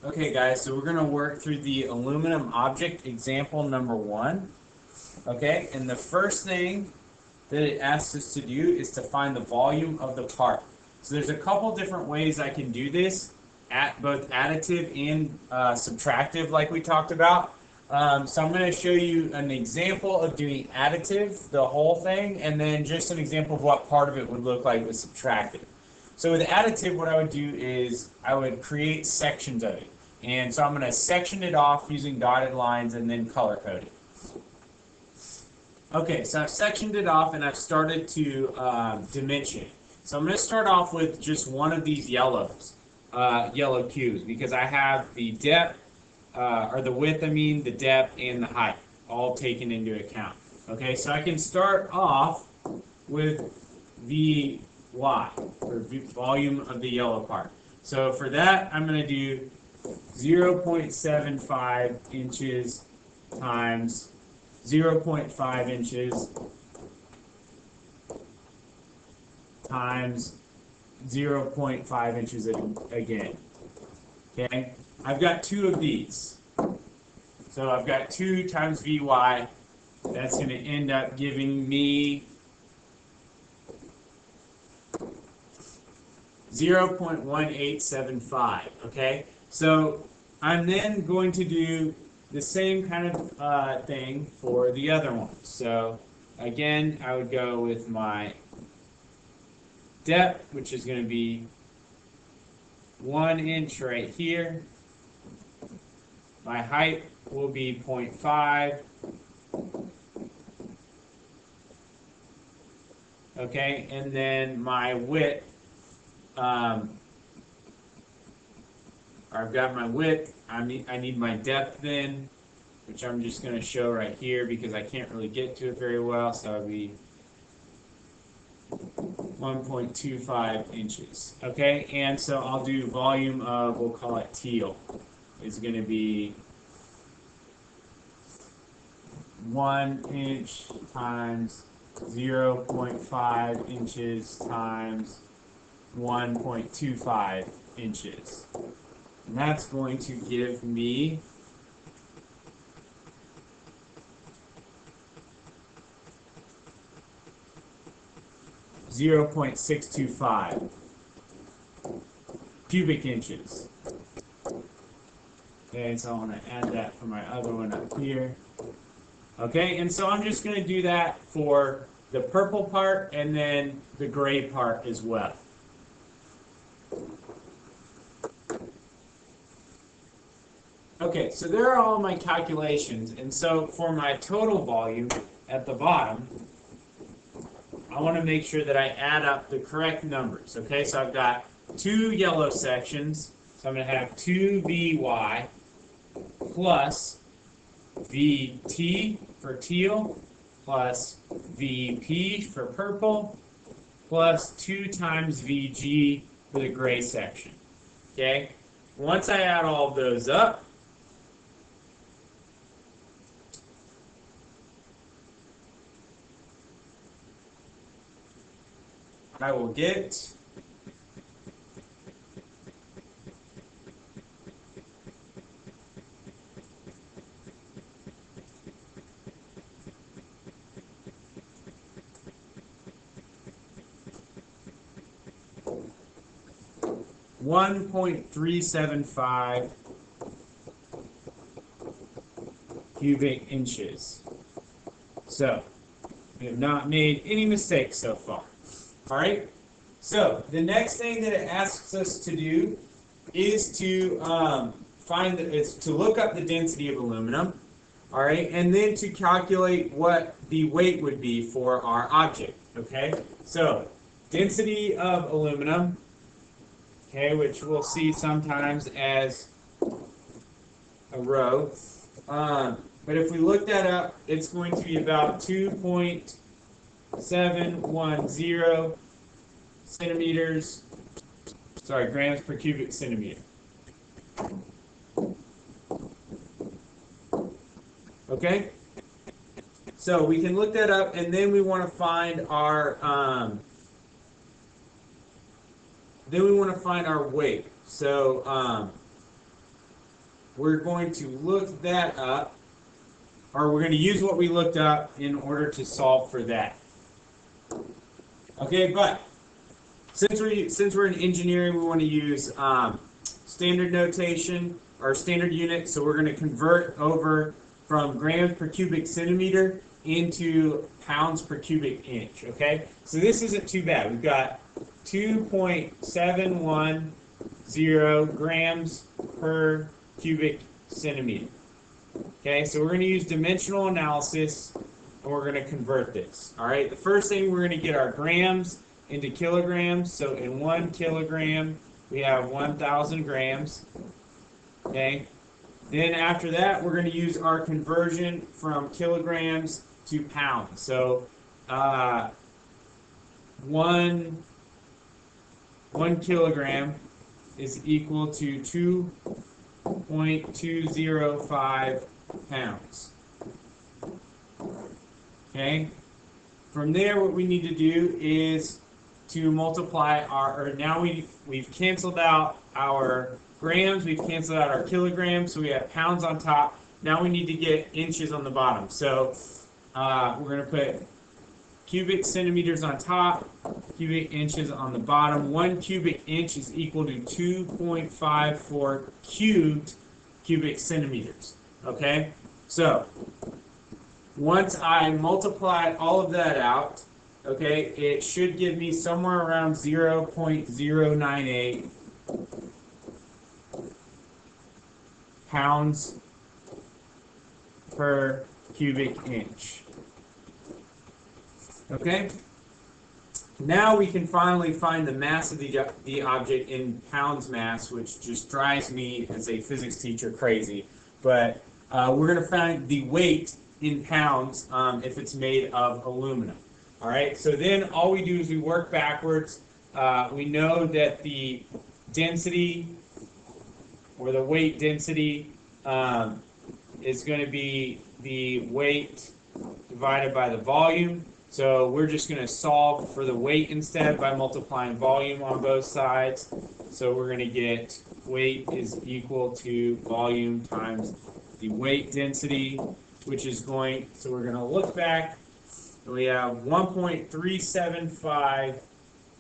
Okay guys, so we're going to work through the aluminum object example number 1. Okay, and the first thing that it asks us to do is to find the volume of the part. So there's a couple different ways I can do this, at both additive and subtractive like we talked about. So I'm going to show you an example of doing additive, the whole thing, and then just an example of what part of it would look like with subtractive. So with additive, what I would do is I would create sections of it. And so I'm going to section it off using dotted lines and then color code it. Okay, so I've sectioned it off and I've started to dimension it. So I'm going to start off with just one of these yellow cubes because I have the depth, or the width, the depth, and the height all taken into account. Okay, so I can start off with VY, or volume of the yellow part. So for that, I'm going to do 0.75 inches times 0.5 inches times 0.5 inches again. Okay, I've got two of these. So I've got 2 times VY. That's going to end up giving me 0.1875. Okay, so I'm then going to do the same kind of thing for the other one. So again, I would go with my depth, which is going to be 1 inch right here. My height will be 0.5. Okay, and then my width, I've got my width. I need my depth then, which I'm just going to show right here because I can't really get to it very well. So it'll be 1.25 inches. Okay, and so I'll do volume of, we'll call it teal. It's going to be 1 inch times 0.5 inches times 1.25 inches. And that's going to give me 0.625 cubic inches. Okay, so I want to add that for my other one up here. Okay, and so I'm just going to do that for the purple part and then the gray part as well. Okay, so there are all my calculations, and so for my total volume at the bottom, I want to make sure that I add up the correct numbers. Okay, so I've got 2 yellow sections, so I'm going to have 2 VY plus VT for teal plus VP for purple plus 2 times VG for the gray section. Okay, once I add all of those up, I will get 1.375 cubic inches. So, we have not made any mistakes so far. Alright, so the next thing that it asks us to do is to look up the density of aluminum, alright, and then to calculate what the weight would be for our object, okay? So, density of aluminum, okay, which we'll see sometimes as a rho. But if we look that up, it's going to be about 2.710 grams per cubic centimeter. Okay? So we can look that up, and then we want to find our weight. So we're going to look that up, or we're going to use what we looked up in order to solve for that. Okay, but since we're in engineering, we want to use standard notation or standard unit, so we're going to convert over from grams per cubic centimeter into pounds per cubic inch. Okay, so this isn't too bad. We've got 2.710 grams per cubic centimeter. Okay, so we're going to use dimensional analysis, and we're going to convert this. All right, the first thing, we're going to get our grams into kilograms. So in 1 kilogram, we have 1,000 grams. Okay, then after that, we're going to use our conversion from kilograms to pounds. So 1 kilogram is equal to 2.205 pounds. Okay, from there, what we need to do is to multiply our, now we've canceled out our grams, we've canceled out our kilograms, so we have pounds on top. Now we need to get inches on the bottom. So we're going to put cubic centimeters on top, cubic inches on the bottom. 1 cubic inch is equal to 2.54 cubed cubic centimeters. Okay, so once I multiply all of that out, okay, it should give me somewhere around 0.098 pounds per cubic inch. Okay? Now we can finally find the mass of the object in pounds mass, which just drives me as a physics teacher crazy. But we're going to find the weight in pounds if it's made of aluminum. All right, so then all we do is we work backwards. We know that the density, or the weight density, is going to be the weight divided by the volume. So we're just going to solve for the weight instead by multiplying volume on both sides. So we're going to get weight is equal to volume times the weight density, which is going, so we're going to look back, and we have 1.375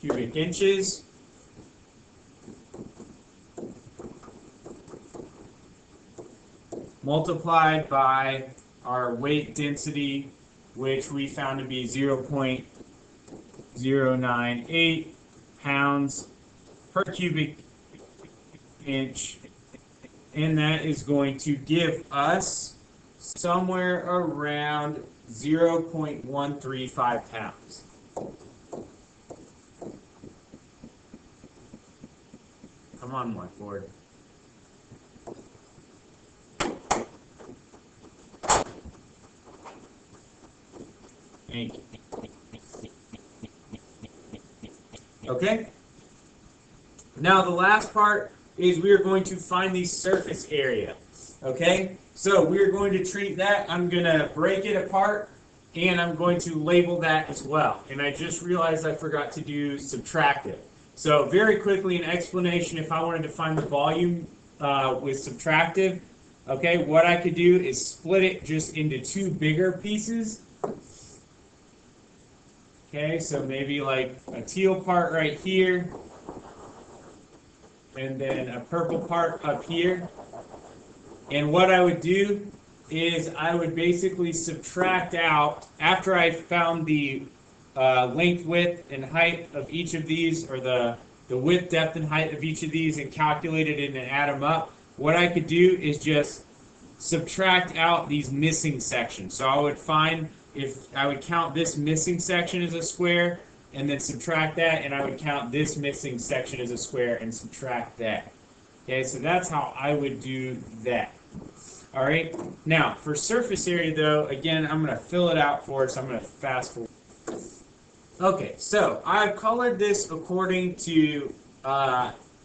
cubic inches. Multiplied by our weight density, which we found to be 0.098 pounds per cubic inch, and that is going to give us somewhere around 0.135 pounds. Come on, whiteboard. Thank you. Okay. Now the last part is we are going to find the surface area. Okay. So we're going to treat that. I'm going to break it apart, and I'm going to label that as well. And I just realized I forgot to do subtractive. So very quickly, an explanation, if I wanted to find the volume with subtractive, okay, what I could do is split it just into two bigger pieces. Okay, so maybe like a teal part right here, and then a purple part up here. And what I would do is I would basically subtract out, after I found the length, width, and height of each of these, or the width, depth, and height of each of these, and calculated it and add them up, what I could do is just subtract out these missing sections. So I would find, if I would count this missing section as a square, and then subtract that, and I would count this missing section as a square and subtract that. Okay, so that's how I would do that. All right, now for surface area though, again, I'm going to fill it out for us. I'm going to fast forward. Okay, so I've colored this according to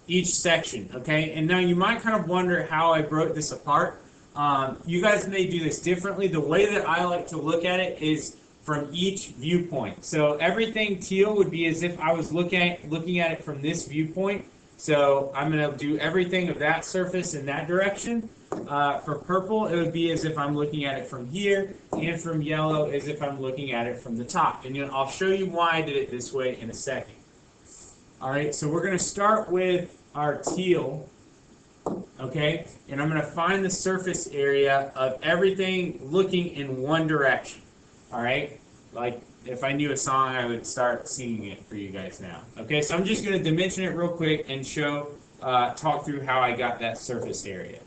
each section, okay? And now you might kind of wonder how I broke this apart. You guys may do this differently. The way that I like to look at it is from each viewpoint. So everything teal would be as if I was looking at it from this viewpoint. So I'm going to do everything of that surface in that direction. For purple, it would be as if I'm looking at it from here, and from yellow as if I'm looking at it from the top. And I'll show you why I did it this way in a second. All right, so we're going to start with our teal, okay? And I'm going to find the surface area of everything looking in one direction, all right? Like, if I knew a song, I would start singing it for you guys now. Okay, so I'm just going to dimension it real quick and talk through how I got that surface area.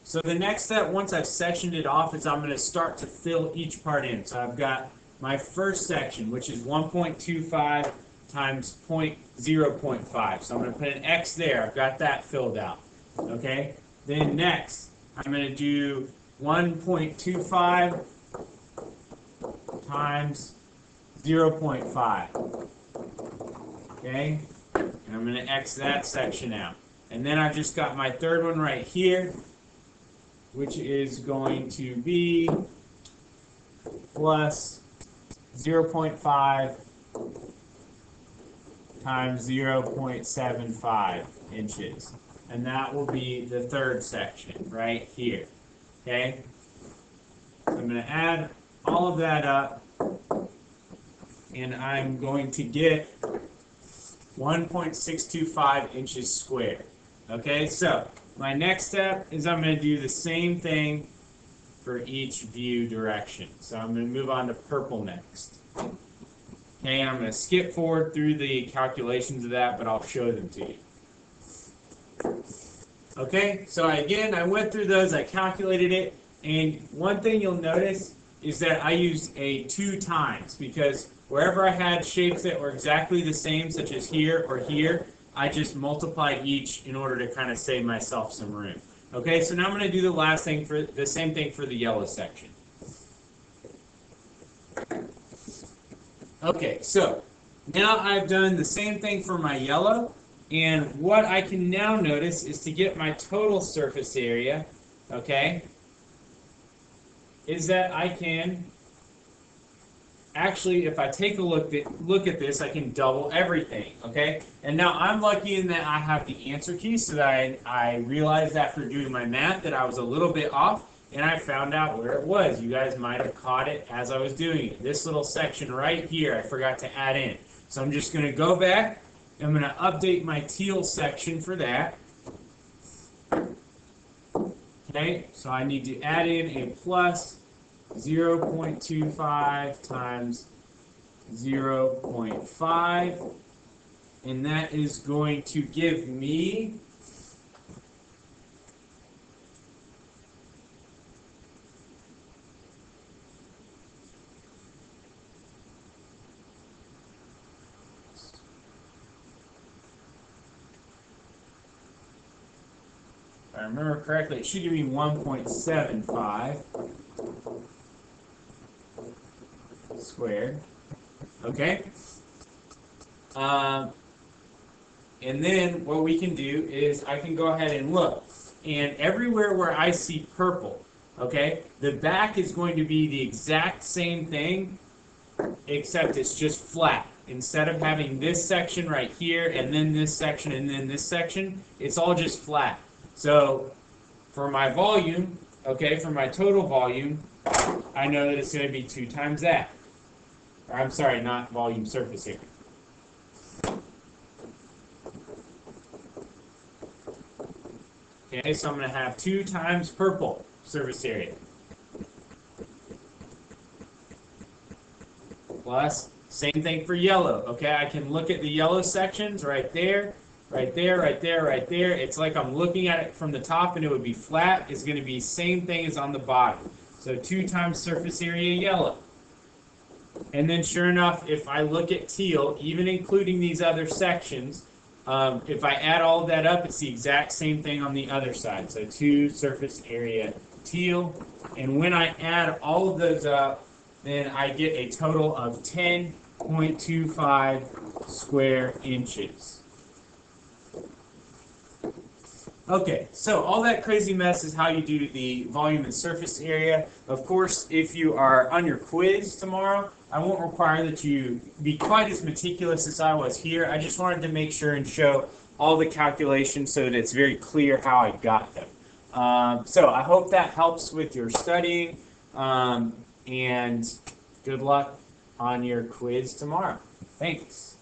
So the next step, once I've sectioned it off, is I'm going to start to fill each part in. So I've got my first section, which is 1.25 times 0.5. So I'm going to put an X there. I've got that filled out. Okay, then next, I'm going to do 1.25 times 0.5. Okay, and I'm going to X that section out. And then I've just got my third one right here, which is going to be plus 0.5 times 0.75 inches. And that will be the third section right here. Okay? So I'm going to add all of that up, and I'm going to get 1.625 inches squared. Okay, so my next step is I'm going to do the same thing for each view direction. So I'm going to move on to purple next. Okay, and I'm going to skip forward through the calculations of that, but I'll show them to you. Okay, so I went through those, I calculated it, and one thing you'll notice is that I used a 2 times, because wherever I had shapes that were exactly the same, such as here or here, I just multiplied each in order to kind of save myself some room. Okay, so now I'm going to do the same thing for the yellow section. Okay, so now I've done the same thing for my yellow, and what I can now notice is to get my total surface area, okay, is that I can actually, if I take a look at this, I can double everything, okay? And now I'm lucky in that I have the answer key, so that I realized after doing my math that I was a little bit off, and I found out where it was. You guys might have caught it as I was doing it. This little section right here, I forgot to add in. So I'm just going to go back. I'm going to update my teal section for that. Okay, so I need to add in a plus 0.25 times 0.5, and that is going to give me if I remember correctly, it should give me 1.75 squared. Okay. And then what we can do is I can go ahead and look. And everywhere where I see purple, okay, the back is going to be the exact same thing, except it's just flat. Instead of having this section right here, and then this section, and then this section, it's all just flat. So for my volume, okay, for my total volume, I know that it's going to be 2 times that. Or I'm sorry, not volume, surface area. Okay, so I'm going to have 2 times purple surface area. Plus, same thing for yellow. Okay, I can look at the yellow sections right there, right there, right there, right there. It's like I'm looking at it from the top and it would be flat. It's going to be same thing as on the bottom. So 2 times surface area yellow. And then sure enough, if I look at teal, even including these other sections, if I add all of that up, it's the exact same thing on the other side. So 2 surface area teal. And when I add all of those up, then I get a total of 10.25 square inches. Okay, so all that crazy mess is how you do the volume and surface area. Of course, if you are on your quiz tomorrow, I won't require that you be quite as meticulous as I was here. I just wanted to make sure and show all the calculations so that it's very clear how I got them. So I hope that helps with your studying, and good luck on your quiz tomorrow. Thanks.